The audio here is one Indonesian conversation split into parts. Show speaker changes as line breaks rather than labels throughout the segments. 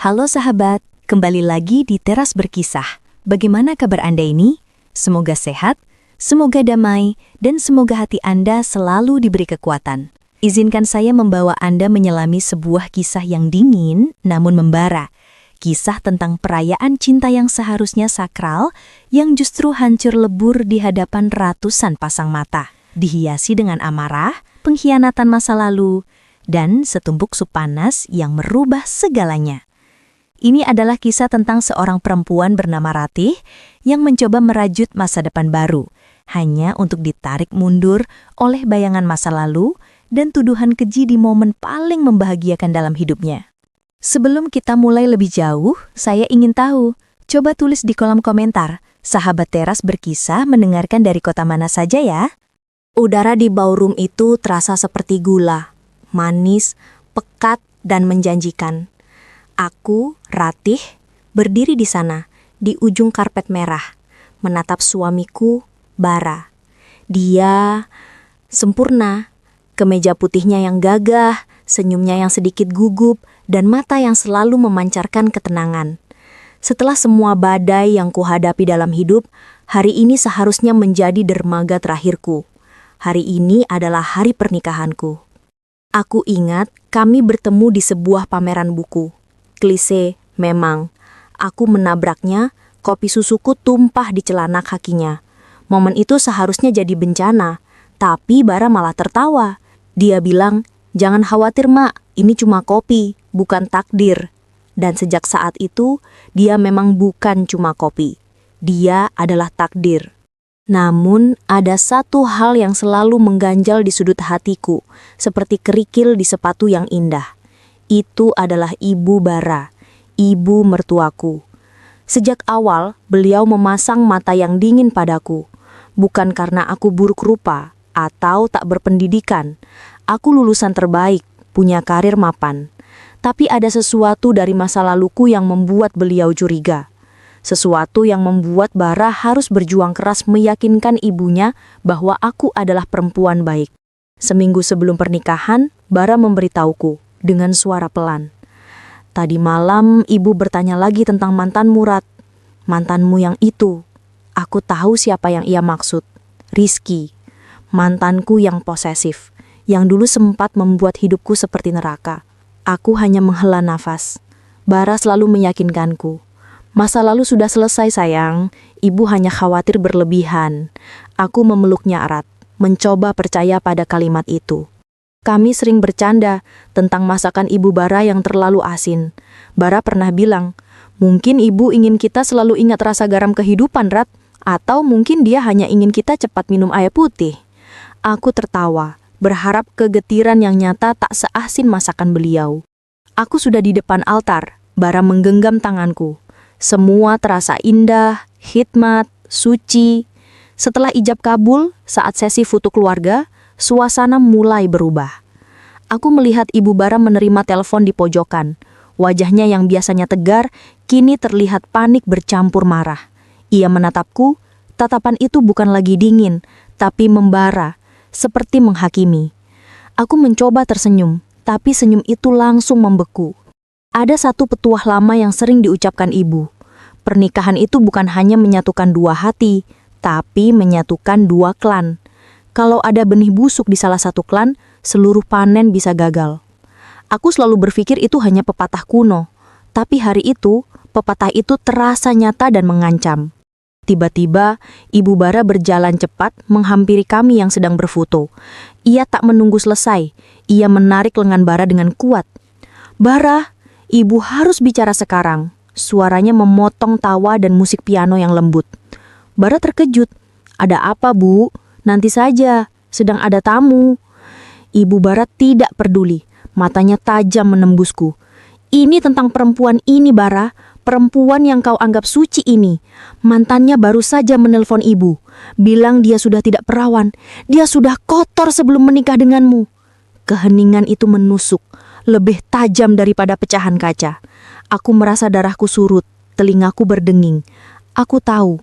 Halo sahabat, kembali lagi di Teras Berkisah. Bagaimana kabar Anda ini? Semoga sehat, semoga damai, dan semoga hati Anda selalu diberi kekuatan. Izinkan saya membawa Anda menyelami sebuah kisah yang dingin namun membara. Kisah tentang perayaan cinta yang seharusnya sakral, yang justru hancur lebur di hadapan ratusan pasang mata. Dihiasi dengan amarah, pengkhianatan masa lalu, dan setumpuk sup panas yang merubah segalanya. Ini adalah kisah tentang seorang perempuan bernama Ratih yang mencoba merajut masa depan baru, hanya untuk ditarik mundur oleh bayangan masa lalu dan tuduhan keji di momen paling membahagiakan dalam hidupnya. Sebelum kita mulai lebih jauh, saya ingin tahu, coba tulis di kolom komentar, sahabat Teras Berkisah mendengarkan dari kota mana saja ya?
Udara di ballroom itu terasa seperti gula, manis, pekat, dan menjanjikan. Aku, Ratih, berdiri di sana, di ujung karpet merah, menatap suamiku, Bara. Dia sempurna, kemeja putihnya yang gagah, senyumnya yang sedikit gugup, dan mata yang selalu memancarkan ketenangan. Setelah semua badai yang kuhadapi dalam hidup, hari ini seharusnya menjadi dermaga terakhirku. Hari ini adalah hari pernikahanku. Aku ingat kami bertemu di sebuah pameran buku. Klise, memang. Aku menabraknya, kopi susuku tumpah di celana kakinya. Momen itu seharusnya jadi bencana, tapi Bara malah tertawa. Dia bilang, "Jangan khawatir, Mak, ini cuma kopi, bukan takdir." Dan sejak saat itu, dia memang bukan cuma kopi. Dia adalah takdir. Namun, ada satu hal yang selalu mengganjal di sudut hatiku, seperti kerikil di sepatu yang indah. Itu adalah Ibu Bara, ibu mertuaku. Sejak awal, beliau memasang mata yang dingin padaku. Bukan karena aku buruk rupa atau tak berpendidikan. Aku lulusan terbaik, punya karir mapan. Tapi ada sesuatu dari masa laluku yang membuat beliau curiga. Sesuatu yang membuat Bara harus berjuang keras meyakinkan ibunya bahwa aku adalah perempuan baik. Seminggu sebelum pernikahan, Bara memberitahuku dengan suara pelan. "Tadi malam ibu bertanya lagi tentang mantanmu, Rat. Mantanmu yang itu." Aku tahu siapa yang ia maksud. Rizky, mantanku yang posesif, yang dulu sempat membuat hidupku seperti neraka. Aku hanya menghela nafas. Bara selalu meyakinkanku. "Masa lalu sudah selesai, sayang. Ibu hanya khawatir berlebihan." Aku memeluknya erat, mencoba percaya pada kalimat itu. Kami sering bercanda tentang masakan Ibu Bara yang terlalu asin. Bara pernah bilang, "Mungkin ibu ingin kita selalu ingat rasa garam kehidupan, Rat. Atau mungkin dia hanya ingin kita cepat minum air putih." Aku tertawa, berharap kegetiran yang nyata tak seasin masakan beliau. Aku sudah di depan altar, Bara menggenggam tanganku. Semua terasa indah, hikmat, suci. Setelah ijab kabul, saat sesi foto keluarga, suasana mulai berubah. Aku melihat Ibu Bara menerima telepon di pojokan. Wajahnya yang biasanya tegar, kini terlihat panik bercampur marah. Ia menatapku, tatapan itu bukan lagi dingin, tapi membara, seperti menghakimi. Aku mencoba tersenyum, tapi senyum itu langsung membeku. Ada satu petuah lama yang sering diucapkan ibu. Pernikahan itu bukan hanya menyatukan dua hati, tapi menyatukan dua klan. Kalau ada benih busuk di salah satu klan, seluruh panen bisa gagal. Aku selalu berpikir itu hanya pepatah kuno, tapi hari itu, pepatah itu terasa nyata dan mengancam. Tiba-tiba, Ibu Bara berjalan cepat menghampiri kami yang sedang berfoto. Ia tak menunggu selesai, ia menarik lengan Bara dengan kuat. "Bara, ibu harus bicara sekarang." Suaranya memotong tawa dan musik piano yang lembut. Bara terkejut. "Ada apa, Bu?" "Nanti saja, sedang ada tamu." Ibu Bara tidak peduli, matanya tajam menembusku. "Ini tentang perempuan ini, Bara, perempuan yang kau anggap suci ini. Mantannya baru saja menelpon ibu, bilang dia sudah tidak perawan, dia sudah kotor sebelum menikah denganmu." Keheningan itu menusuk, lebih tajam daripada pecahan kaca. Aku merasa darahku surut, telingaku berdenging. Aku tahu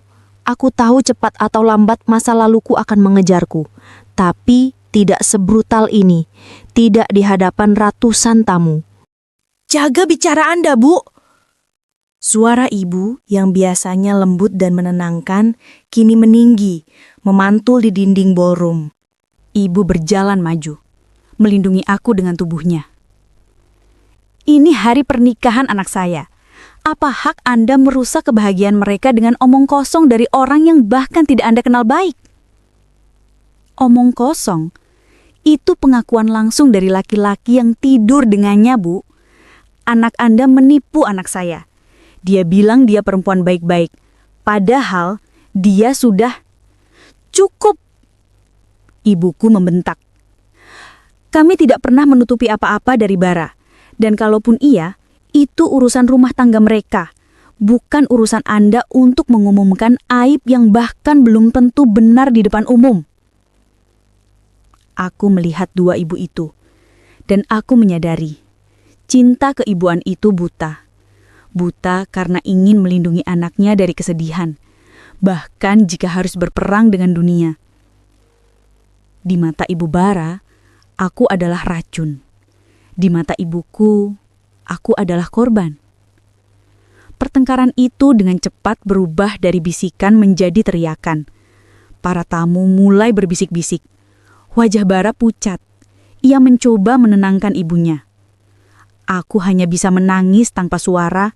cepat atau lambat masa laluku akan mengejarku. Tapi tidak sebrutal ini, tidak di hadapan ratusan tamu.
"Jaga bicara Anda, Bu.
Suara ibu yang biasanya lembut dan menenangkan, kini meninggi, memantul di dinding ballroom.
Ibu berjalan maju, melindungi aku dengan tubuhnya. Ini hari pernikahan anak saya. Apa hak Anda merusak kebahagiaan mereka dengan omong kosong dari orang yang bahkan tidak Anda kenal baik? Omong kosong? Itu pengakuan langsung dari laki-laki yang tidur dengannya, Bu. Anak Anda menipu anak saya. Dia bilang dia perempuan baik-baik. Padahal dia sudah... Cukup! Ibuku membentak. Kami tidak pernah menutupi apa-apa dari Bara. Dan kalaupun iya, itu urusan rumah tangga mereka. Bukan urusan Anda untuk mengumumkan aib yang bahkan belum tentu benar di depan umum. Aku melihat dua ibu itu. Dan aku menyadari, cinta keibuan itu buta. Buta karena ingin melindungi anaknya dari kesedihan, bahkan jika harus berperang dengan dunia. Di mata Ibu Bara, aku adalah racun. Di mata ibuku, aku adalah korban. Pertengkaran itu dengan cepat berubah dari bisikan menjadi teriakan. Para tamu mulai berbisik-bisik. Wajah Bara pucat. Ia mencoba menenangkan ibunya. Aku hanya bisa menangis tanpa suara,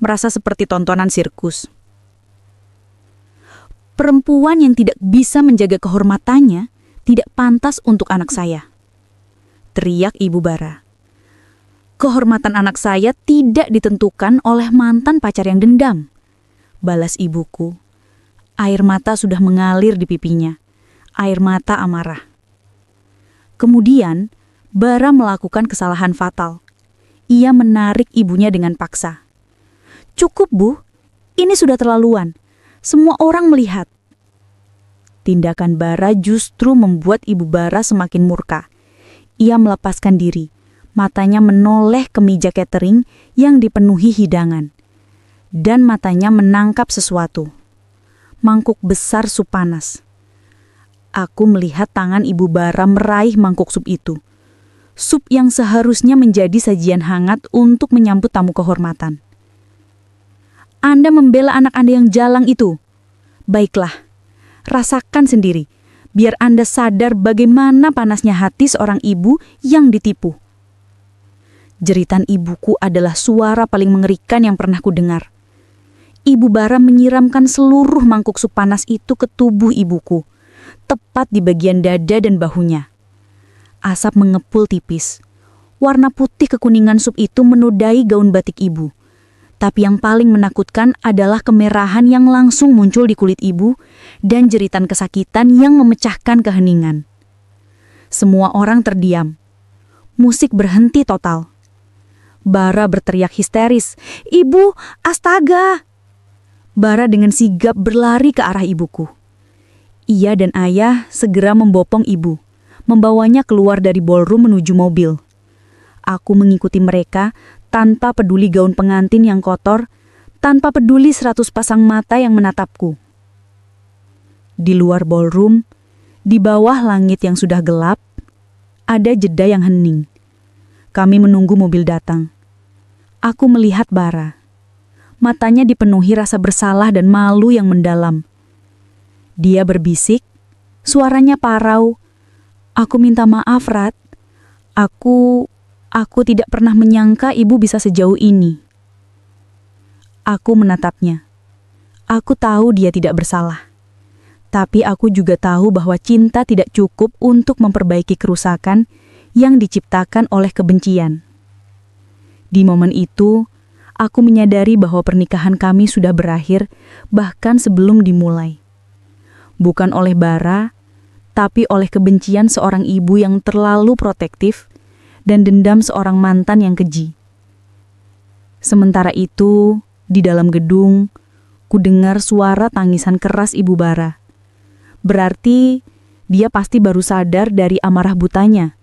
merasa seperti tontonan sirkus. Perempuan yang tidak bisa menjaga kehormatannya tidak pantas untuk anak saya. Teriak Ibu Bara. Kehormatan anak saya tidak ditentukan oleh mantan pacar yang dendam. Balas ibuku. Air mata sudah mengalir di pipinya. Air mata amarah. Kemudian, Bara melakukan kesalahan fatal. Ia menarik ibunya dengan paksa. Cukup, Bu. Ini sudah terlaluan. Semua orang melihat. Tindakan Bara justru membuat Ibu Bara semakin murka. Ia melepaskan diri. Matanya menoleh ke meja catering yang dipenuhi hidangan. Dan matanya menangkap sesuatu. Mangkuk besar sup panas. Aku melihat tangan Ibu Bara meraih mangkuk sup itu. Sup yang seharusnya menjadi sajian hangat untuk menyambut tamu kehormatan. Anda membela anak Anda yang jalang itu. Baiklah, rasakan sendiri, biar Anda sadar bagaimana panasnya hati seorang ibu yang ditipu. Jeritan ibuku adalah suara paling mengerikan yang pernah kudengar. Ibu Bara menyiramkan seluruh mangkuk sup panas itu ke tubuh ibuku, tepat di bagian dada dan bahunya. Asap mengepul tipis. Warna putih kekuningan sup itu menodai gaun batik ibu. Tapi yang paling menakutkan adalah kemerahan yang langsung muncul di kulit ibu dan jeritan kesakitan yang memecahkan keheningan. Semua orang terdiam. Musik berhenti total. Bara berteriak histeris, "Ibu, astaga!" Bara dengan sigap berlari ke arah ibuku. Ia dan ayah segera membopong ibu, membawanya keluar dari ballroom menuju mobil. Aku mengikuti mereka tanpa peduli gaun pengantin yang kotor, tanpa peduli 100 pasang mata yang menatapku. Di luar ballroom, di bawah langit yang sudah gelap, ada jeda yang hening. Kami menunggu mobil datang. Aku melihat Bara. Matanya dipenuhi rasa bersalah dan malu yang mendalam. Dia berbisik, suaranya parau. "Aku minta maaf, Rat. Aku tidak pernah menyangka ibu bisa sejauh ini." Aku menatapnya. Aku tahu dia tidak bersalah. Tapi aku juga tahu bahwa cinta tidak cukup untuk memperbaiki kerusakan yang diciptakan oleh kebencian. Di momen itu, aku menyadari bahwa pernikahan kami sudah berakhir bahkan sebelum dimulai. Bukan oleh Bara, tapi oleh kebencian seorang ibu yang terlalu protektif dan dendam seorang mantan yang keji. Sementara itu, di dalam gedung, ku dengar suara tangisan keras Ibu Bara. Berarti dia pasti baru sadar dari amarah butanya.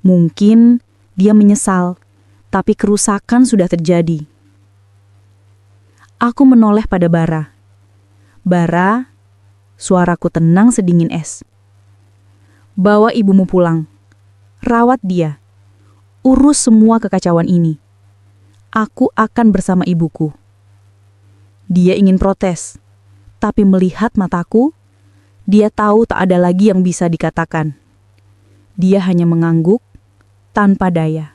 Mungkin dia menyesal, tapi kerusakan sudah terjadi. Aku menoleh pada Bara. "Bara," suaraku tenang sedingin es. "Bawa ibumu pulang. Rawat dia. Urus semua kekacauan ini. Aku akan bersama ibuku. Dia ingin protes, tapi melihat mataku, dia tahu tak ada lagi yang bisa dikatakan. Dia hanya mengangguk tanpa daya.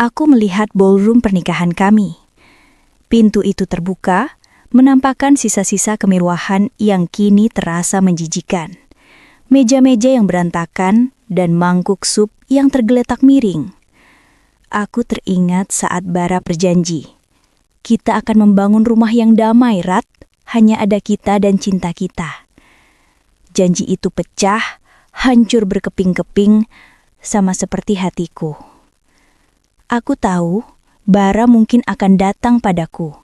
Aku melihat ballroom pernikahan kami. Pintu itu terbuka, menampakkan sisa-sisa kemewahan yang kini terasa menjijikan. Meja-meja yang berantakan dan mangkuk sup yang tergeletak miring. Aku teringat saat Bara berjanji, kita akan membangun rumah yang damai, Rat. Hanya ada kita dan cinta kita. Janji itu pecah, hancur berkeping-keping, sama seperti hatiku. Aku tahu Bara mungkin akan datang padaku.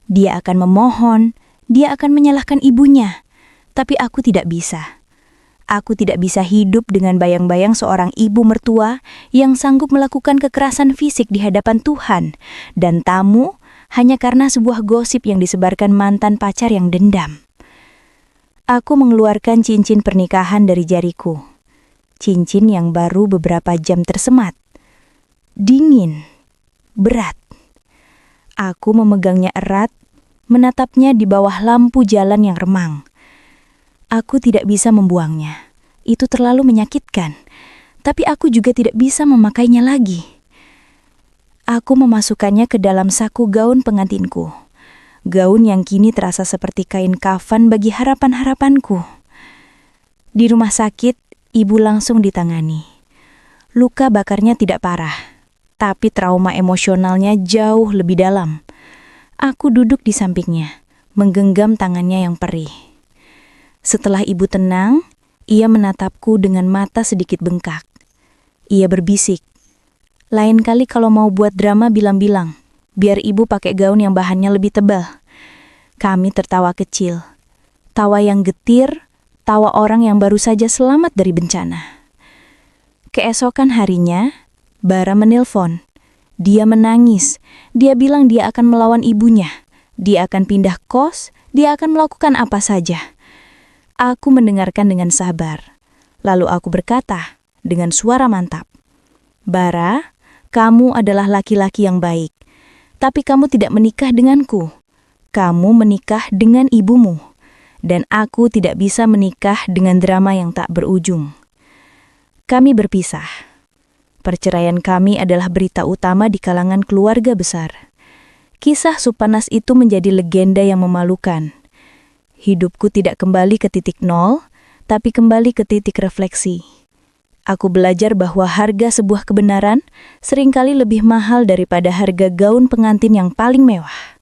Dia akan memohon, dia akan menyalahkan ibunya. Tapi aku tidak bisa. Aku tidak bisa hidup dengan bayang-bayang seorang ibu mertua yang sanggup melakukan kekerasan fisik di hadapan Tuhan dan tamu hanya karena sebuah gosip yang disebarkan mantan pacar yang dendam. Aku mengeluarkan cincin pernikahan dari jariku. Cincin yang baru beberapa jam tersemat. Dingin, berat. Aku memegangnya erat, menatapnya di bawah lampu jalan yang remang. Aku tidak bisa membuangnya. Itu terlalu menyakitkan. Tapi aku juga tidak bisa memakainya lagi. Aku memasukkannya ke dalam saku gaun pengantinku. Gaun yang kini terasa seperti kain kafan bagi harapan-harapanku. Di rumah sakit, ibu langsung ditangani. Luka bakarnya tidak parah, tapi trauma emosionalnya jauh lebih dalam. Aku duduk di sampingnya, menggenggam tangannya yang perih. Setelah ibu tenang, ia menatapku dengan mata sedikit bengkak. Ia berbisik, lain kali kalau mau buat drama bilang-bilang, biar ibu pakai gaun yang bahannya lebih tebal. Kami tertawa kecil, tawa yang getir, tawa orang yang baru saja selamat dari bencana. Keesokan harinya, Bara menelpon. Dia menangis, dia bilang dia akan melawan ibunya, dia akan pindah kos, dia akan melakukan apa saja. Aku mendengarkan dengan sabar. Lalu aku berkata dengan suara mantap, Bara, kamu adalah laki-laki yang baik. Tapi kamu tidak menikah denganku. Kamu menikah dengan ibumu. Dan aku tidak bisa menikah dengan drama yang tak berujung. Kami berpisah. Perceraian kami adalah berita utama di kalangan keluarga besar. Kisah Supanas itu menjadi legenda yang memalukan. Hidupku tidak kembali ke titik nol, tapi kembali ke titik refleksi. Aku belajar bahwa harga sebuah kebenaran seringkali lebih mahal daripada harga gaun pengantin yang paling mewah.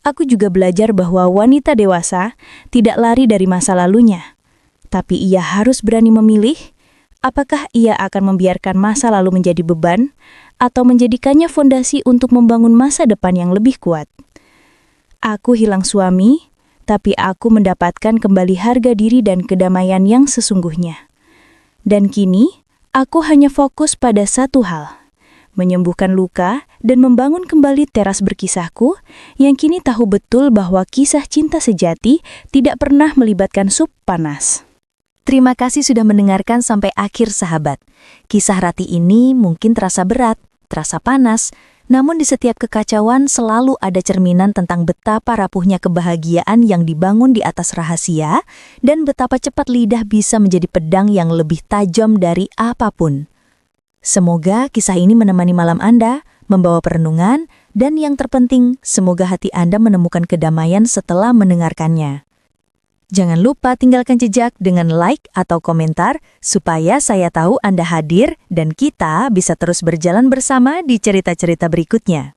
Aku juga belajar bahwa wanita dewasa tidak lari dari masa lalunya, tapi ia harus berani memilih apakah ia akan membiarkan masa lalu menjadi beban atau menjadikannya fondasi untuk membangun masa depan yang lebih kuat. Aku hilang suami, tapi aku mendapatkan kembali harga diri dan kedamaian yang sesungguhnya. Dan kini, aku hanya fokus pada satu hal, menyembuhkan luka dan membangun kembali teras berkisahku yang kini tahu betul bahwa kisah cinta sejati tidak pernah melibatkan sup panas. Terima kasih sudah mendengarkan sampai akhir, sahabat. Kisah Rati ini mungkin terasa berat, terasa panas, namun di setiap kekacauan selalu ada cerminan tentang betapa rapuhnya kebahagiaan yang dibangun di atas rahasia dan betapa cepat lidah bisa menjadi pedang yang lebih tajam dari apapun. Semoga kisah ini menemani malam Anda, membawa perenungan, dan yang terpenting, semoga hati Anda menemukan kedamaian setelah mendengarkannya. Jangan lupa tinggalkan jejak dengan like atau komentar supaya saya tahu Anda hadir dan kita bisa terus berjalan bersama di cerita-cerita berikutnya.